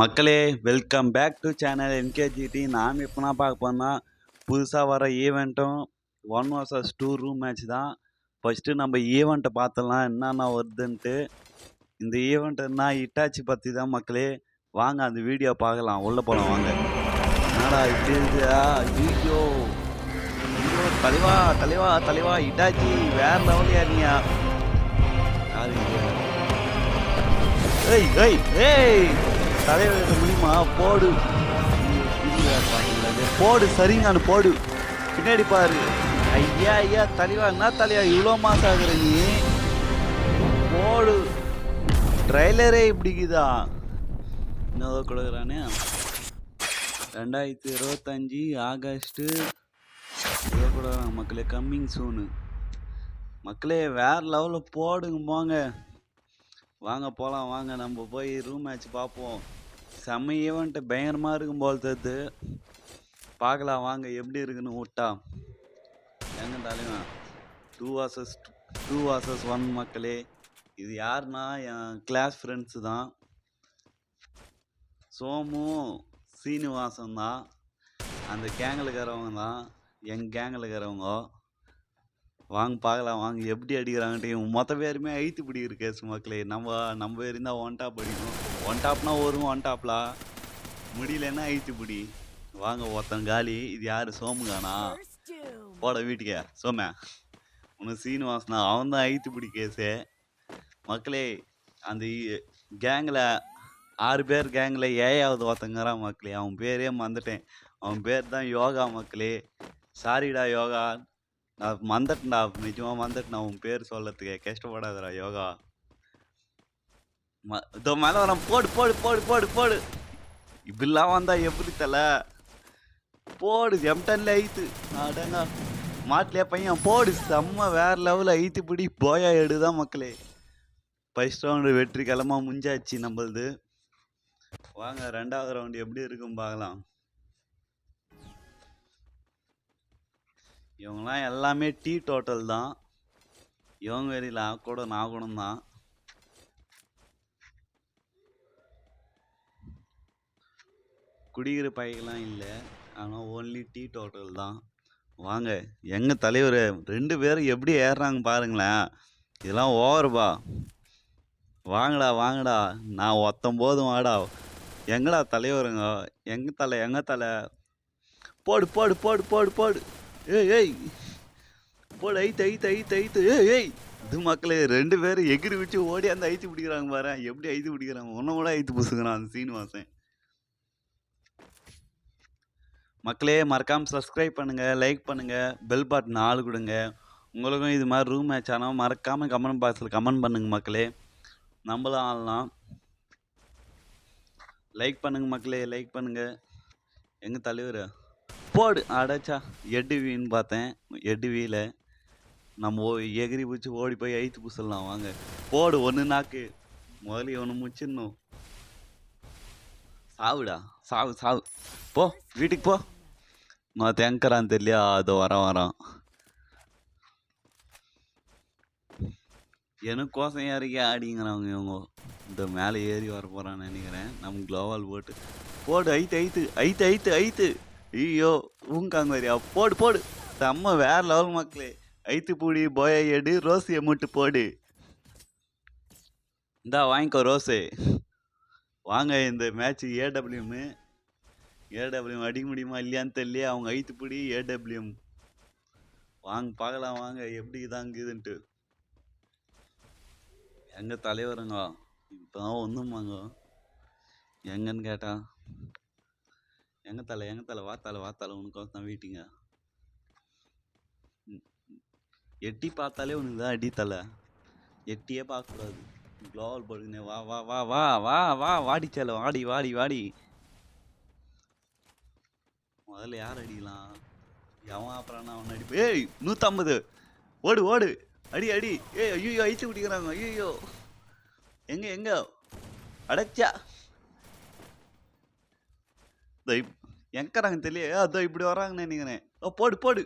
மக்களே, welcome back to channel என்கேஜிடி. நாம் எப்போனா பார்க்க போனால் புதுசாக வர ஈவெண்ட்டும் 1 vs 2 ரூம் மேட்ச் தான். ஃபஸ்ட்டு நம்ம ஈவெண்ட்டை பார்த்தலாம் என்னென்ன வருதுன்ட்டு. இந்த ஈவெண்ட்டுன்னா இட்டாச்சி பற்றி தான் மக்களே. வாங்க அந்த வீடியோ பார்க்கலாம், உள்ளே போகலாம் வாங்க. என்னடா இப்படி இருக்குதா? வீடியோ தலைவா தலைவா தலைவா இட்டாச்சி வேற லெவலியா இருக்கியா? யாரு ஏய் ஏய் ஏய் தலைவர் முடியுமா? போடு போடு, சரிங்கானு போடு, பின்னாடி பாரு. ஐயா ஐயா தலைவா, என்ன தலைவா இவ்வளோ மாசம் ஆகுற நீ? போடு, ட்ரைலரே இப்படிக்குதா? என்னதோ கொடுக்குறானே. 2025 ஆகஸ்ட்டு இதோ கொடுக்குறாங்க மக்களே. கம்மிங் சூனு மக்களே. வேற லெவலில் போடுங்க போங்க. வாங்க போகலாம் வாங்க, நம்ம போய் ரூம் மேட்ச் பார்ப்போம். செம்ம ஈவெண்ட்டு பயங்கரமாக இருக்கும் போல் தெரியுது. பார்க்கலாம் வாங்க எப்படி இருக்குன்னு விட்டா. எங்க தலைவன் 2 vs 1 மக்களே. இது யாருன்னா என் கிளாஸ் ஃப்ரெண்ட்ஸு தான். சோமு சீனிவாசன் தான் அந்த கேங்கில் இருக்கிறவங்க தான், எங்கள் கேங்கில் இருக்கிறவங்க. வாங்க பார்க்கலாம் வாங்க எப்படி அடிக்கிறாங்கன்ட்டு. மொத்த பேருமே ஐத்து பிடிக்கிற கேஸ் மக்களே. நம்ம இருந்தால் ஒன் டாப் அடிக்கணும். ஒன் டாப்னா வரும், ஒன் டாப்ல முடியலன்னா ஐத்து பிடி. வாங்க ஒருத்தன் காலி. இது யாரு? சோமுகானா? போட வீட்டுக்கே சோமே. உனக்கு சீனிவாசனா? அவன் தான் ஐத்து பிடி கேஸு மக்களே. அந்த கேங்கில் 6 பேர் கேங்கில் 7வது ஒருத்தங்கிறான் மக்களே. அவன் பேரே மறந்துட்டேன். அவன் பேர் தான் யோகா மக்களே. சாரிடா யோகா, நான் மறந்துட்டேன்டா, நிஜமாக மறந்துட்டேன் உன் பேர் சொல்லத்துக்கு. கஷ்டப்படாதடா யோகா. இதோ மேலே வரான். போடு போடு போடு போடு போடு. இப்படிலாம் வந்தா எப்படி தல? போடு, M10ல ஐத்து. அடங்க மாட்டிலே பையன். போடு, செம்ம வேற லெவலில் ஐத்து பிடி. போயா எடுதான் மக்களே. ஃபர்ஸ்ட் ரவுண்டு வெற்றி கிழமா முடிஞ்சாச்சு நம்மளது. வாங்க 2வது ரவுண்டு எப்படி இருக்கும் பார்க்கலாம். இவங்களாம் எல்லாமே டீ டோட்டல் தான். இவங்க வெளியில் கூட நான் கூட தான். குடிக்கிற பையெல்லாம் இல்லை, ஆனால் ஓன்லி டீ டோட்டல் தான். வாங்க எங்கள் தலைவர் 2 பேரும் எப்படி ஏறுறாங்க பாருங்களேன். இதெல்லாம் ஓவர்பா. வாங்கடா வாங்கடா, நான் ஒத்தம் போதும் வாடா. எங்கடா தலைவருங்க? எங்க தலை? போடு போடு போடு போடு போடு. ஏய் ஏய் போடு, ஐத்து. ஏய் இது மக்களே 2 பேரும் எகிரி வச்சு ஓடி அந்த ஐத்து பிடிக்கிறாங்க பாரு. எப்படி ஐத்து பிடிக்கிறாங்க? ஒன்றும் கூட ஐத்து புசுக்கிறான் அந்த சீனிவாசன் மக்களே. மறக்காமல் சப்ஸ்கிரைப் பண்ணுங்கள், லைக் பண்ணுங்கள், பெல் பட்டன் ஆள் கொடுங்க. உங்களுக்கும் இது மாதிரி ரூம் மேட்ச் ஆனால் மறக்காமல் கமெண்ட் பாக்ஸில் கமெண்ட் பண்ணுங்க மக்களே. நம்மளும் ஆடலாம். லைக் பண்ணுங்க மக்களே, லைக் பண்ணுங்கள். எங்கள் தலைவர் போடு. அடைச்சா எட்டுவின்னு பார்த்தேன். எட்டுவியில் நம்ம எகிரி பிடிச்சி ஓடி போய் ஐத்து பூசலாம் வாங்க. போடு, 1 நாக்கு. முதல்ல ஒன்று முடிச்சிடணும். சாவுடா, சாவு. போ வீட்டுக்கு போ. நான் தேங்கிறான்னு தெரியலையா? அதோ வரான். எனக்கு கோசம் ஏறிக்கே ஆடிங்கிறாங்க இவங்க. இந்த மேலே ஏறி வர போகிறான்னு நினைக்கிறேன். நம்ம க்ளோவால் போடு. ஐத்து. ஐயோ ஊங்காங்க வரியா? போடு. செம்ம வேற லெவல் மக்களே. ஐத்து பூடி, போயா எடு, ரோஸ் எமுட்டு போடு. இந்தா வாங்கிக்கோ ரோஸு. வாங்க இந்த மேட்ச் AWM அடிக்க முடியுமா இல்லையான்னு தெரியல. அவங்க ஐத்து பிடி AWM. வாங்க பார்க்கலாம் வாங்க எப்படி இதாங்குதுன்ட்டு. எங்க தலைவருங்க இப்போதான் ஒன்றுமாங்க. எங்கன்னு கேட்டா எங்க தலை வாத்தால உனக்கு தான் வீட்டுங்க. எட்டி பார்த்தாலே உனக்கு தான் அடி தலை. எட்டியே பார்க்கக்கூடாது. க்ளோவல் போடுங்க. வா வாடிச்சால வாடி. முதல்ல யார் அடிக்கலாம்? எவன் அப்புறம் அவன் அடிப்பு. ஏய் 150. ஓடு அடி. ஏய் ஐயோ ஐத்து பிடிக்கிறாங்க. ஐயோ எங்க அடைச்சா எங்கிறாங்க தெரியல. அதோ இப்படி வராங்கன்னு நினைக்கிறேன். போடு.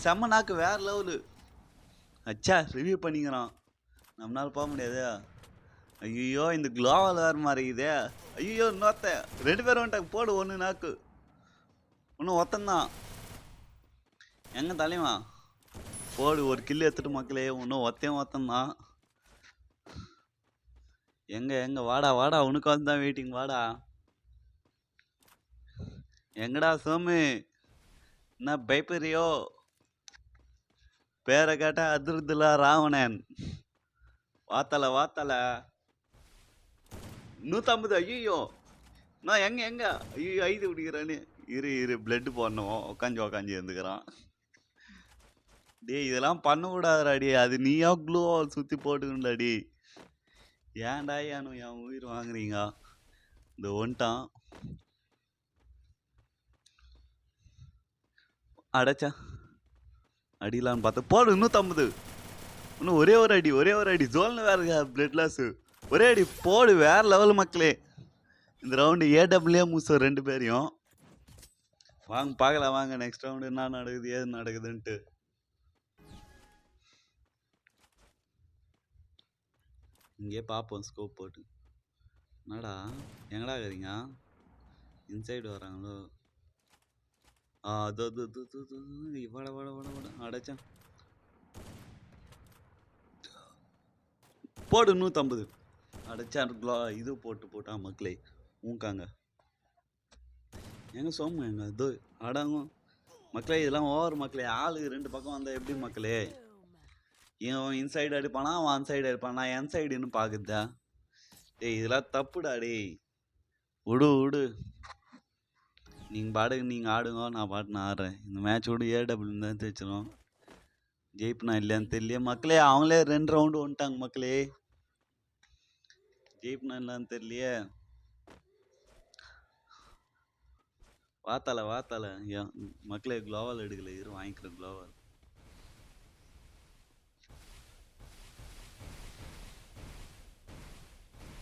செம்ம நாக்கு வேற லெவலு. அச்சா ரிவ்யூ பண்ணிக்கிறான். நம்மளால போக முடியாது. ஐயோ இந்த குளோவால் வேறு மாறிக்குதே. ஐயோ இன்னொத்த 2 பேரும் வந்துட்டாங்க. போடு 1 நாக்கு. இன்னும் ஒத்தந்தான். எங்க தலைவா போடு ஒரு கில்லு எடுத்துட்டு மக்களே. இன்னும் ஒத்தந்தான். எங்க வாடா வாடா, உனக்கு வந்து தான் வெயிட்டிங். வாடா எங்கடா சோமு, என்ன பயப்படுறியோ? பேரை கேட்டா அதிர்துல ராவணன். வாத்தல 150. ஐயோ நான் எங்க ஐயோ ஐது பிடிக்கிறான்னு. இரு பிளட் போடணும். உக்காஞ்சி இருந்துக்கிறான். டேய் இதெல்லாம் பண்ணக்கூடாதுடாடி. அது நீயா க்ளூ சுத்தி போட்டுக்கணும்டாடி. ஏன்டா என் உயிர் வாங்குறீங்க? இந்த ஒன்ட்டான் அடைச்சா அடிலான்னு பார்த்தா போடு 150. இன்னும் ஒரே ஒரு அடி ஜோல்னு வேற பிளட் லாஸ். ஒரே அடி போடு. வேற லெவல் மக்களே. இந்த ரவுண்டு ஏடபிள்யூ மூசோ 2 பேரையும். வாங்க பார்க்கலாம் வாங்க நெக்ஸ்ட் ரவுண்டு என்ன நடக்குது ஏது நடக்குதுன்ட்டு. இங்கே பார்ப்போம் ஸ்கோப் போட்டு. என்னடா எங்கடா இருக்கிறீங்க? இன்சைடு வராங்களோ? அதோ வட அடைச்சான். போடு 150. அடைச்சா இது போட்டான் மக்களே. ஊங்காங்க எங்க சோமு எங்க இதோ அடங்கும் மக்களே. இதெல்லாம் ஓவர் மக்களே. ஆளு 2 பக்கம் வந்தா எப்படி மக்களே? இவன் இன்சைடு அடிப்பானா, அவன் அன்சைடு அடிப்பான். நான் என் சைடுன்னு பாக்குதா? டேய் இதெல்லாம் தப்புடா. டேய் விடு. நீங்க பாடுங்க, நீங்க ஆடுங்க, நான் பாட்டு ஆடுறேன். இந்த மேட்ச் விடு. ஏடபிள்யூ தான் தேய்ச்சிடும். ஜெயிப்புனா இல்லையான்னு தெரியல மக்களே. அவங்களே 2 ரவுண்டு வந்துட்டாங்க மக்களே. ஜெயிப்புனா இல்லைன்னு தெரியலையே. வாத்தால மக்களே. குளோவால் எடுக்கல. இரு வாங்கிக்கிறேன் குளோவால்.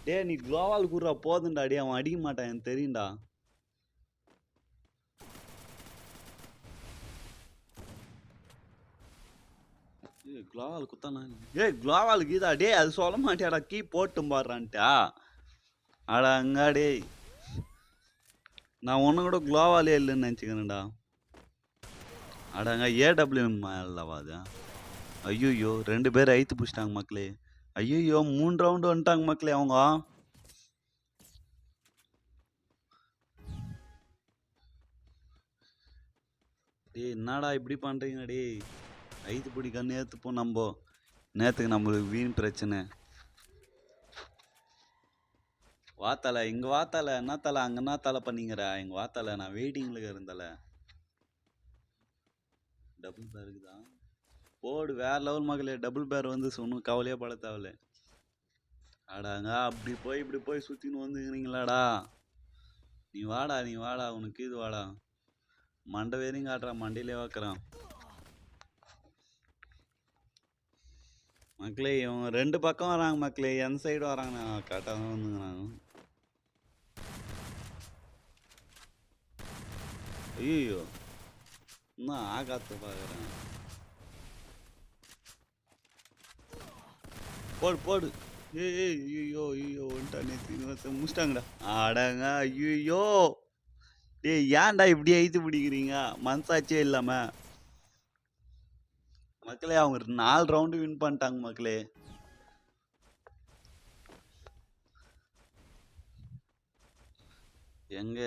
டே நீ குளோவால் கூடுறா போதுண்டா. டே அவன் அடிக்க மாட்டான் எனக்கு தெரியும்டா. குளோவால் குத்தானா? குளோவால் கீதா. டே அது சொல்ல மாட்டியாடா. கீ போட்டும் பாடுறான்ட்டா. ஆடா அங்காடே. நான் ஒன்று கூட குளோவாலே இல்லைன்னு நினச்சிக்கிறேன்டா. அடாங்க ஏடபிள்யூ அல்லவா அது? ஐயோ 2 பேர் ஐத்து பிடிச்சிட்டாங்க மக்களே. ஐயோ 3 ரவுண்டு வந்துட்டாங்க மக்களே அவங்க. டேய் என்னடா இப்படி பண்றீங்க? டே ஐத்து பிடிக்க நேற்றுப்போம் நம்ம. நேற்றுக்கு நம்மளுக்கு வீண் பிரச்சனை. வாத்தலை இங்க வாத்தலை. என்ன தலை அங்க என்ன தலை பண்ணீங்கடா? இங்க வாத்தலை. நான் வெயிட்டிங்ல இருந்தல. டபுள் பேருக்கு தான் போடு. வேற லெவல் மகளே. டபுள் பேர் வந்து ஒன்றும் கவலையே பட தேவையில்ல. ஆடாங்க அப்படி போய் இப்படி போய் சுத்தின்னு வந்துக்கிறீங்களாடா? நீ வாடா உனக்கு இது வாடா. மண்டை வேறையும் காட்டுறான். மண்டையிலே வைக்கிறான் மக்களே. இவங்க 2 பக்கம் வராங்க மக்களே. எந்த சைடு வராங்க கரெக்டாக தான் வந்துங்கிறாங்க. ஐயோ இன்னும் ஆகாத்த பாக்குறேன். போடு. ஐயோ முடிச்சிட்டாங்கடா. ஆடாங்க ஐயோ. டேய் ஏன்டா இப்படி ஐத்து பிடிக்கிறீங்க? மனசாட்சியே இல்லாம மக்களே. அவங்க 4 ரவுண்டு வின் பண்ணிட்டாங்க மக்களே. எங்க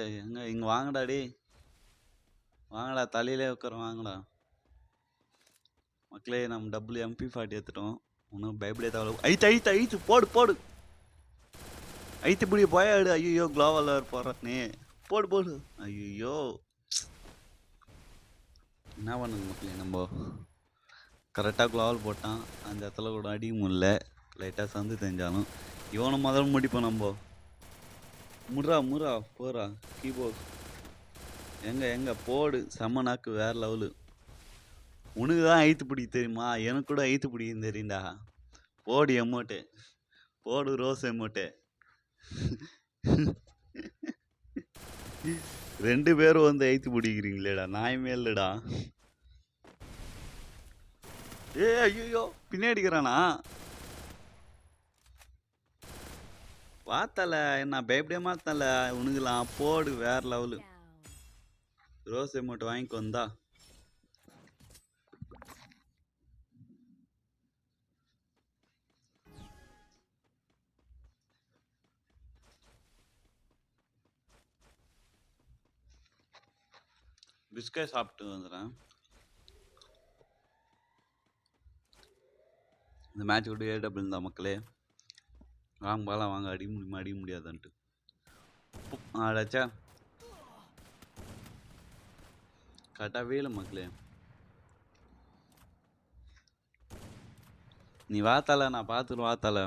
இங்க வாங்கடா. டே வாங்கடா. தலையிலே உட்கார வாங்கடா மக்களே. நம்ம MP40 எடுத்துட்டோம். ஒன்றும் பயப்படே தேவை. ஐத்து போடு. ஐத்து பிடி போயாடு. ஐயோ குளோவால் போடுறானே. போடு. ஐயோ என்ன பண்ணுங்க மக்களே. நம்ம கரெக்டாக குளோவால் போட்டான். அந்த இடத்துல கூட அடிக்க முடியல. லைட்டாக சந்து தெரிஞ்சாலும் இவனை முதல்ல முடிப்போம் நம்ம. முறா போறா கீபோர்ட். எங்க போடு. செம்ம நாக்கு வேற லெவலு. உனக்கு தான் ஐத்து பிடிக்க தெரியுமா? எனக்கு கூட ஐத்து பிடிக்கும் தெரியும்டா. போடு எமோட்டு. போடு ரோஸ் எமோட்டு. 2 பேரும் வந்து ஐத்து பிடிக்கிறீங்களேடா. நாயமே இல்லடா. ஐயோ பின்னாடிக்கிறானா? வாத்தல நான் பயப்படிய மாத்தல உனக்குலாம் போடு வேற லெவலு. ரோஸ் எமௌண்ட் வாங்கிக்கோ வந்தா. பிஸ்கட் சாப்பிட்டு வந்துடுறேன். இந்த மேட்ச் விட்டு ஏடபிள் இருந்தா மக்களே. வாங்க பாலாம் வாங்க, அடிக்க முடியுமா அடிக்க முடியாதான்ட்டு. ஆடாச்சா கரெக்டாகவே இல்லை மக்களே. நீ வாத்தால நான் பார்த்துட்டு வாத்தால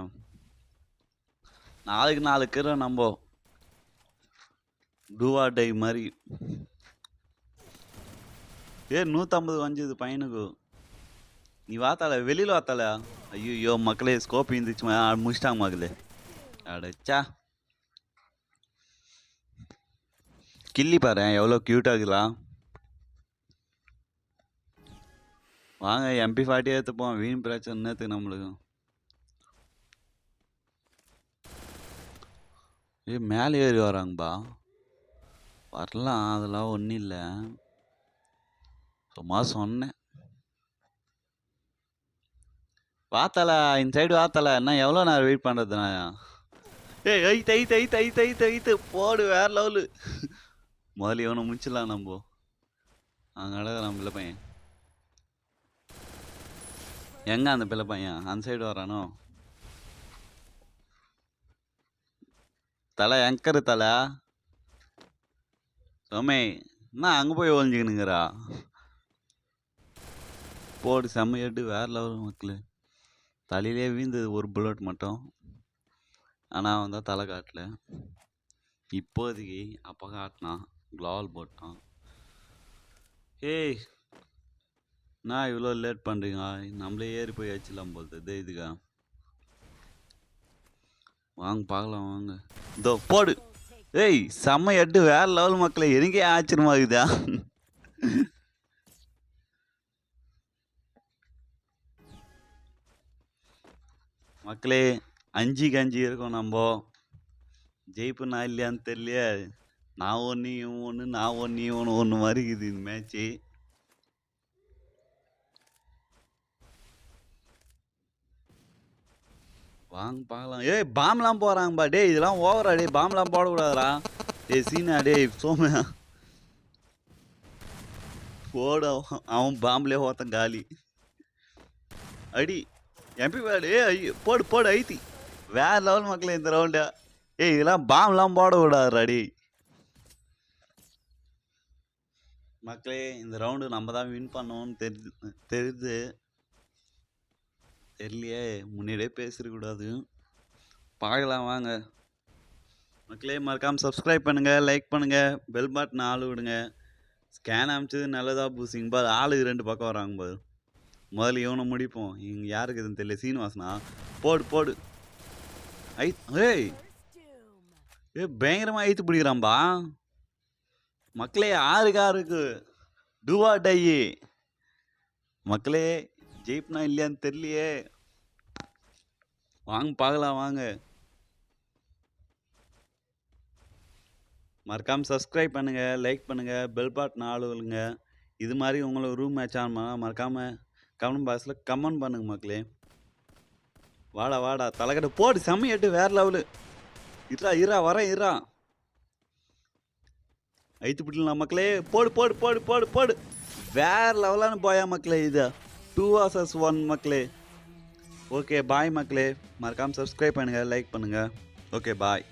4 கீரை நம்ப டூவா டை மாதிரி. 150 வஞ்சுது பையனுக்கு. நீ வாத்தால வெளியில் வாத்தால. ஐயோ மக்களே ஸ்கோப் இருந்துச்சு முடிச்சிட்டாங்க மக்களே. அடைச்சா கிள்ளி பாரு எவ்வளோ க்யூட்டாக இருக்கலாம். வாங்க MP40 எடுத்துப்போம். வீண் பிரச்சனை நேற்று நம்மளுக்கு. மேலே ஏறி வராங்கப்பா. வரலாம் அதெல்லாம் ஒன்றும் இல்லை, சும்மா சொன்னேன். வாத்தால இந்த சைடு வாத்தால. என்ன எவ்வளோ நேரம் வெயிட் பண்ணுறதுண்ணா? ஐத்து போடு வேற லெவலு. முதல்ல இவனை முடிச்சிடலாம் நம்ம. அங்கே அழகான் பிள்ளை பையன். எங்க அந்த பிள்ளை பையன் அந்த சைடு வரானோ? தலை எங்கரு தலை சோமே என்ன அங்கே போய் ஒழிஞ்சிக்கணுங்கிறா? போடு செம்மையாட்டு வேற லெவல் மக்கள். தலையிலே வீழ்ந்தது ஒரு புல்லட் மட்டும். ஆனால் அவன் தான் தலை காட்டல இப்போதைக்கு. அப்போ காட்டினான் க்ளோவல் போட்டான். ஏய் நான் இவ்வளோ லேட் பண்ணுறீங்க, நம்மளே ஏறி போய் வச்சிடலாம் போகுது. இதுக்கா வாங்க பார்க்கலாம் வாங்க. இதோ போடு. ஏய் செம்ம எட்டு வேற லெவல் மக்களே. எனக்கே ஆச்சரியமாகுதா? மக்களே 5-5 இருக்கோம் நம்ம. ஜெயிப்பு நான் இல்லையான்னு தெரியலையே. நான் ஒன்று இவன் ஒன்று, நான் ஒன்று இவன் ஒன்று மாதிரி இருக்குது இந்த மேட்ச்சு. வாங்க பார்க்கலாம். பாம்லாம் போகிறாங்கப்பா. டே இதெல்லாம் ஓவரா? டே பாம்லாம் போடக்கூடாதுடா. சீனா டே சோமையா போட. அவன் பாம்புலே ஓத்தன் காலி. அடி MP40. போடு போடு ஐத்தி வேற லெவல் மக்களே இந்த ரவுண்டா. இதெல்லாம் பாம்லாம் போடக்கூடாதுடா. டே மக்களே இந்த ரவுண்டு நம்ம தான் வின் பண்ணோம்னு தெரியுது. தெரியலையே, முன்னாடியே பேசிடக்கூடாது. பார்க்கலாம் வாங்க மக்களே. மறக்காமல் சப்ஸ்கிரைப் பண்ணுங்கள், லைக் பண்ணுங்கள், பெல் பட்டன் ஆளு விடுங்க. ஸ்கேன் அமைச்சது நல்லதா பூசிங்க பாரு. ஆளுக்கு 2 பக்கம் வராங்க பாரு. முதல்ல இவனை முடிப்போம். இங்கே யாருக்கு இதுன்னு தெரியல. சீனிவாசனா போடு போடு. பயங்கரமாக ஐத்து பிடிக்கிறான்பா மக்களே. 6-6 டூவா டை மக்களே. ஜெயிப்னா இல்லையான்னு தெரியலையே. வாங்க பார்க்கலாம் வாங்க. மறக்காமல் சப்ஸ்கிரைப் பண்ணுங்கள், லைக் பண்ணுங்கள், பெல் பட்டன் ஆளுங்க. இது மாதிரி உங்களுக்கு ரூம் மேட்ச் ஆனா மறக்காமல் கமெண்ட் பாக்ஸில் கமெண்ட் பண்ணுங்க மக்களே. வாடா வாடா தலைக்கட்டை போடு. செம்மையாட்டு வேற லெவலு. இரா வரேன் இரா. ஐத்து பிடிக்கலாம் மக்களே. போடு போடு போடு போடு போடு. வேற லெவலான போயா மக்களே. இது 2 vs 1 மக்களே. ஓகே பாய் மக்களே. மறக்காமல் சப்ஸ்கிரைப் பண்ணுங்கள், லைக் பண்ணுங்கள். Okay bye.